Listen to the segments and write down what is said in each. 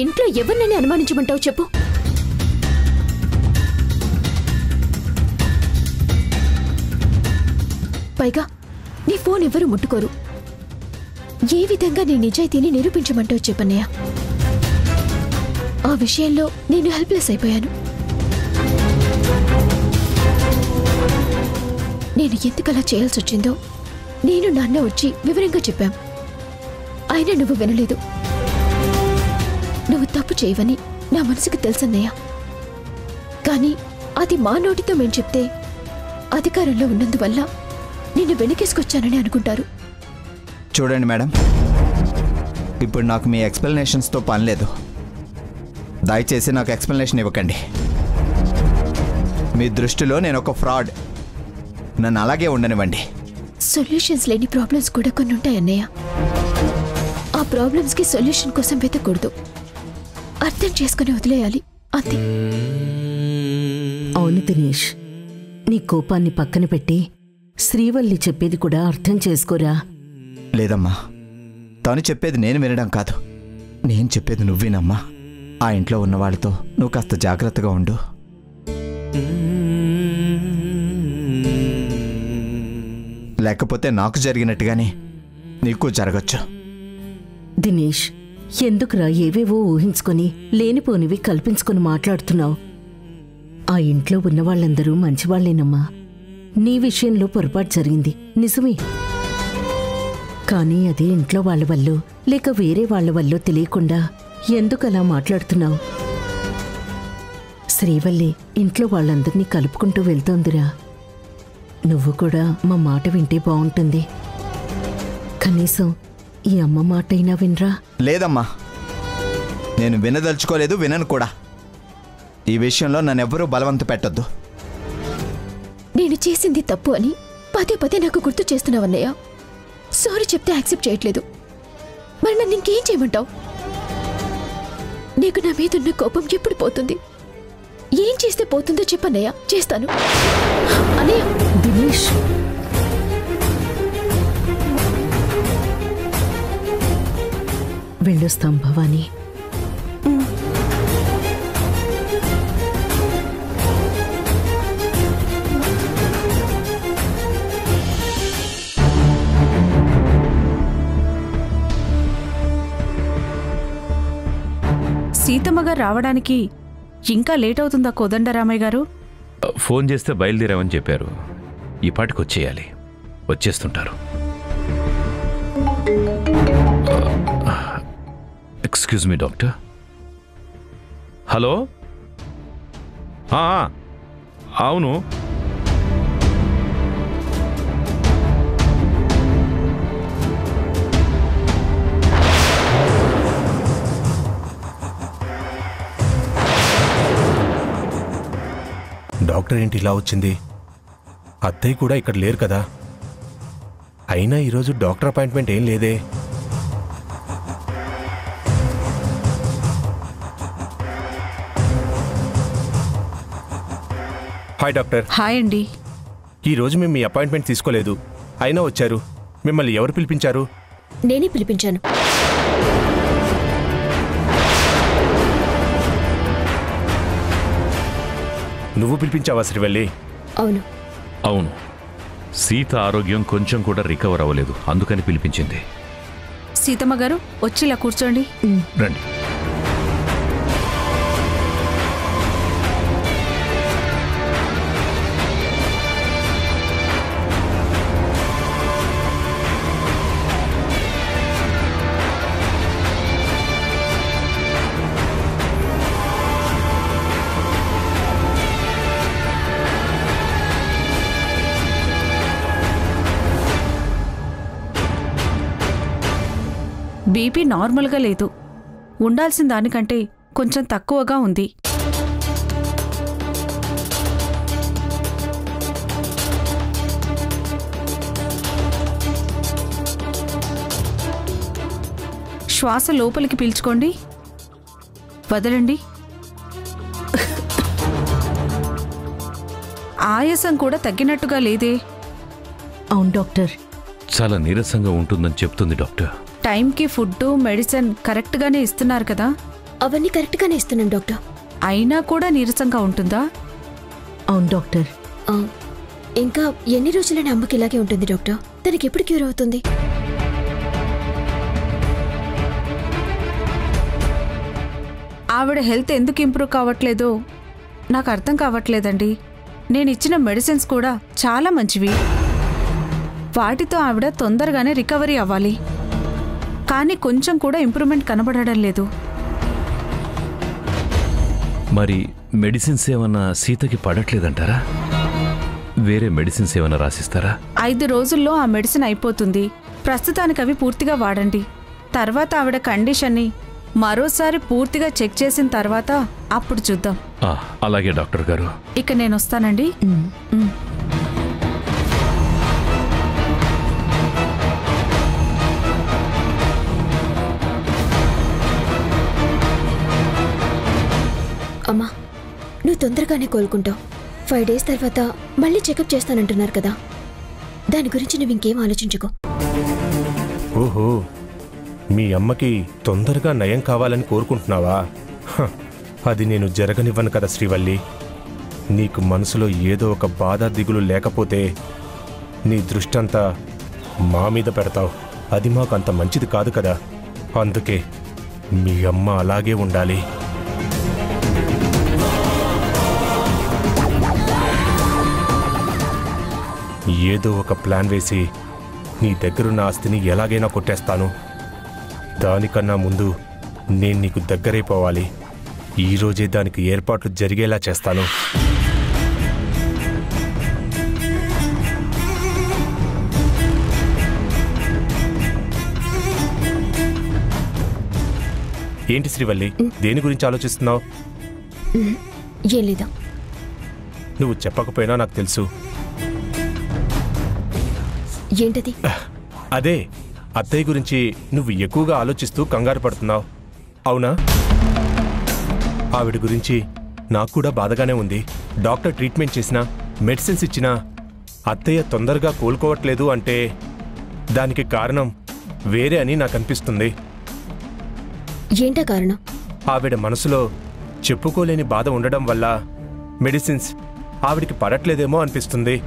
ఇంట్లో ఎవరినైనా అనుమానించమంటావు చెప్పు? పైగా నీ ఫోన్ ఎవరు ముట్టుకోరు. ఏ విధంగా నీ నిజాయితీని నిరూపించమంటావు చెప్పన్నయ్య? ఆ విషయంలో నేను హెల్ప్లెస్ అయిపోయాను. నేను ఎందుకలా చేయాల్సి వచ్చిందో నేను నాన్న వచ్చి వివరంగా చెప్పాం. అయినా నువ్వు వినలేదు. నువ్వు తప్పు చేయవని నా మనసుకు తెలుసన్నయ్య. కానీ అది మా నోటితో మేము చెప్తే అధికారంలో ఉన్నందువల్ల నిన్ను వెనకేసుకొచ్చానని అనుకుంటారు. చూడండి మేడం, ఇప్పుడు నాకు మీ ఎక్స్ప్లెనేషన్స్తో పని లేదు. దయచేసి నాకు ఎక్స్ప్లెనేషన్ ఇవ్వకండి. మీ దృష్టిలో నేను ఒక ఫ్రాడ్. నన్ను అలాగే ఉండనివ్వండి. సొల్యూషన్స్ లేని ప్రాబ్లమ్స్ కూడా కొన్ని ఉంటాయన్నయ్య. ఆ ప్రాబ్లమ్స్కి సొల్యూషన్ కోసం వెతకూడదు, అర్థం చేసుకుని వదిలేయాలి అంతే. అవును దినేష్, నీ కోపాన్ని పక్కన పెట్టి శ్రీవల్లి చెప్పేది కూడా అర్థం చేసుకోరా. లేదమ్మా, తను చెప్పేది నేను వినడం కాదు, నేను చెప్పేది నువ్వు వినమ్మా. ఆ ఇంట్లో ఉన్న వాళ్ళతో నువ్వు కాస్త జాగ్రత్తగా ఉండు. లేకపోతే నాకు జరిగినట్టుగానే నీకు జరగచ్చు. దినేష్, ఎందుకురా ఏవేవో ఊహించుకొని లేనిపోనివి కల్పించుకొని మాట్లాడుతున్నావు? ఆ ఇంట్లో ఉన్న వాళ్ళందరూ మంచివాళ్లేనమ్మా. నీ విషయంలో పొరపాటు జరిగింది నిజమే. కానీ అది ఇంట్లో వాళ్ళ వల్లో లేక వేరే వాళ్ళ వల్లో తెలియకుండా ఎందుకలా మాట్లాడుతున్నావు? శ్రీవల్లి ఇంట్లో వాళ్ళందరినీ కలుపుకుంటూ వెళ్తోందిరా. నువ్వు కూడా మా మాట వింటే బాగుంటుంది. కనీసం ఈ అమ్మ మాట అయినా వినరా? లేదమ్మా, నేను వినదలుచుకోలేదు, వినను కూడా. ఈ విషయంలో నన్నెవ్వరూ బలవంత పెట్టొద్దు. నేను చేసింది తప్పు అని పదే పదే నాకు గుర్తు చేస్తున్నావన్నయ్య. సారీ చెప్తే యాక్సెప్ట్ చేయట్లేదు. మరి నన్ను ఇంకేం చేయమంటావు? నీకు నా మీదున్న కోపం ఎప్పుడు పోతుంది? ఏం చేస్తే పోతుందో చెప్పన్నయ్య, చేస్తాను. అన్నయ్య. దినేష్, వెళ్ళొస్తాం భవానీ. సీతమ్మగారు రావడానికి ఇంకా లేట్ అవుతుందా కోదండరామయ్య గారు? ఫోన్ చేస్తే బయలుదేరామని చెప్పారు. ఈ పాటికి వచ్చేయాలి. వచ్చేస్తుంటారు. Excuse me doctor. హలో. అవును. డాక్టర్ ఏంటి ఇలా వచ్చింది? అత్తయ్య కూడా ఇక్కడ లేరు కదా. అయినా ఈరోజు డాక్టర్ అపాయింట్మెంట్ ఏం లేదే. Hi doctor. హాయ్ అండి. ఈరోజు మేము మీ అపాయింట్మెంట్ తీసుకోలేదు, అయినా వచ్చారు. మిమ్మల్ని ఎవరు పిలిపించారు? నేనే పిలిపించాను. నువ్వు పిలిపించావా శ్రీవల్లి? అవును. అవును, సీత ఆరోగ్యం కొంచెం కూడా రికవర్ అవ్వలేదు, అందుకని పిలిపించింది. సీతమ్మ గారు వచ్చి ఇలా కూర్చోండి. రండి. బీపీ నార్మల్గా లేదు, ఉండాల్సిన దానికంటే కొంచెం తక్కువగా ఉంది. శ్వాస లోపలికి పీల్చుకోండి, వదలండి. ఆయాసం కూడా తగ్గినట్టుగా లేదే. అవును డాక్టర్. చాలా నీరసంగా ఉంటుందని చెప్తుంది డాక్టర్. టైంకి ఫుడ్ మెడిసిన్ కరెక్ట్గానే ఇస్తున్నారు కదా? అవన్నీ కరెక్ట్గానే ఇస్తున్నాను డాక్టర్. అయినా కూడా నీరసంగా ఉంటుందా? అవును డాక్టర్. ఇంకా ఎన్ని రోజులని అమ్మకి ఇలాగే ఉంటుంది డాక్టర్? తనకి ఎప్పుడు క్యూర్ అవుతుంది? ఆవిడ హెల్త్ ఎందుకు ఇంప్రూవ్ కావట్లేదో నాకు అర్థం కావట్లేదండి. నేను ఇచ్చిన మెడిసిన్స్ కూడా చాలా మంచివి. వాటితో ఆవిడ తొందరగానే రికవరీ అవ్వాలి. కానీ కొంచెం కూడా ఇంప్రూవ్మెంట్ కనబడడం లేదు. మరి మెడిసిన్స్ ఏమన్నా సీతకి పడట్లేదంటారా? వేరే మెడిసిన్స్ ఏమన్నా రాసిస్తారా? 5 రోజుల్లో ఆ మెడిసిన్ అయిపోతుంది. ప్రస్తుతానికి అవి పూర్తిగా వాడండి. తర్వాత ఆవిడ కండిషన్ని మరోసారి పూర్తిగా చెక్ చేసిన తర్వాత అప్పుడు చూద్దాం. అలాగే డాక్టర్ గారు. ఇక నేను వస్తానండి. అమ్మా, నువ్వు తొందరగానే కోలుకుంటావు. 5 డేస్ తర్వాత మళ్ళీ చెకప్ చేస్తానంటున్నారు కదా, దాని గురించి నువ్వు ఇంకేం ఆలోచించుకో. ఓహో, మీ అమ్మకి తొందరగా నయం కావాలని కోరుకుంటున్నావా? అది నేను జరగనివ్వను కదా శ్రీవల్లి. నీకు మనసులో ఏదో ఒక బాధ దిగులు లేకపోతే నీ దృష్టంతా మా మీద పెడతావు. అది మాకు అంత మంచిది కాదు కదా. అందుకే మీ అమ్మ అలాగే ఉండాలి. ఏదో ఒక ప్లాన్ వేసి నీ దగ్గరున్న ఆస్తిని ఎలాగైనా కొట్టేస్తాను. దానికన్నా ముందు నేను నీకు దగ్గరైపోవాలి. ఈరోజే దానికి ఏర్పాట్లు జరిగేలా చేస్తాను. ఏంటి శ్రీవల్లి, దేని గురించి ఆలోచిస్తున్నావు? ఏం లేదా. నువ్వు చెప్పకపోయినా నాకు తెలుసు. ఏంటది? అదే, అత్తయ్య గురించి నువ్వు ఎక్కువగా ఆలోచిస్తూ కంగారు పడుతున్నావు, అవునా? ఆవిడ గురించి నాకు కూడా బాధగానే ఉంది. డాక్టర్ ట్రీట్మెంట్ చేసినా, మెడిసిన్స్ ఇచ్చినా అత్తయ్య తొందరగా కోలుకోవట్లేదు అంటే దానికి కారణం వేరే అని నాకు అనిపిస్తుంది. ఏంటా కారణం? ఆవిడ మనసులో చెప్పుకోలేని బాధ ఉండడం వల్ల మెడిసిన్స్ ఆవిడికి పడట్లేదేమో అనిపిస్తుంది.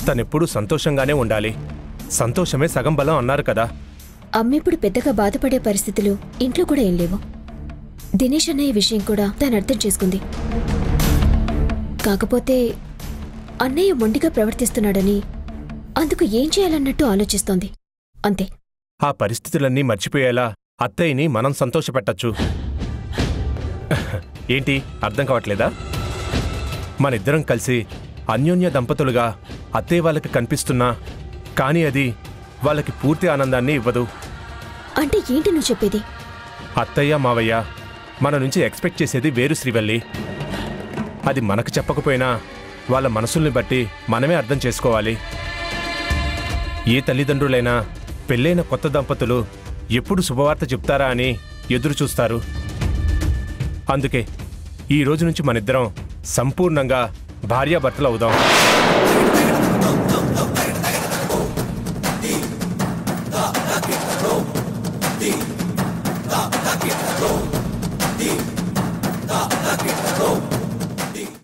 తనెప్పుడూ సంతోషంగానే ఉండాలి. సంతోషమే సగం బలం అన్నారు కదా. అమ్మిప్పుడు పెద్దగా బాధపడే పరిస్థితులు ఇంట్లో కూడా ఏం లేవు. దినేష్ అన్నయ్య విషయం కూడా తను అర్థం చేసుకుంది. కాకపోతే అన్నయ్య మొండిగా ప్రవర్తిస్తున్నాడని అందుకు ఏం చేయాలన్నట్టు ఆలోచిస్తోంది అంతే. ఆ పరిస్థితులన్నీ మర్చిపోయేలా అత్తయ్యని మనం సంతోషపెట్టచ్చు. ఏంటి అర్థం కావట్లేదా? మనిద్దరం కలిసి అన్యోన్య దంపతులుగా అత్తయ్య వాళ్ళకి కనిపిస్తున్నా కానీ అది వాళ్ళకి పూర్తి ఆనందాన్ని ఇవ్వదు. అంటే ఏంటి నువ్వు చెప్పేది? అత్తయ్య మావయ్య మన నుంచి ఎక్స్పెక్ట్ చేసేది వేరు శ్రీవల్లి. అది మనకు చెప్పకపోయినా వాళ్ళ మనసుల్ని బట్టి మనమే అర్థం చేసుకోవాలి. ఏ తల్లిదండ్రులైనా పెళ్ళైన కొత్త దంపతులు ఎప్పుడు శుభవార్త చెప్తారా అని ఎదురు చూస్తారు. అందుకే ఈ రోజు నుంచి మనిద్దరం సంపూర్ణంగా భార్యాభర్తలు అవుదాం.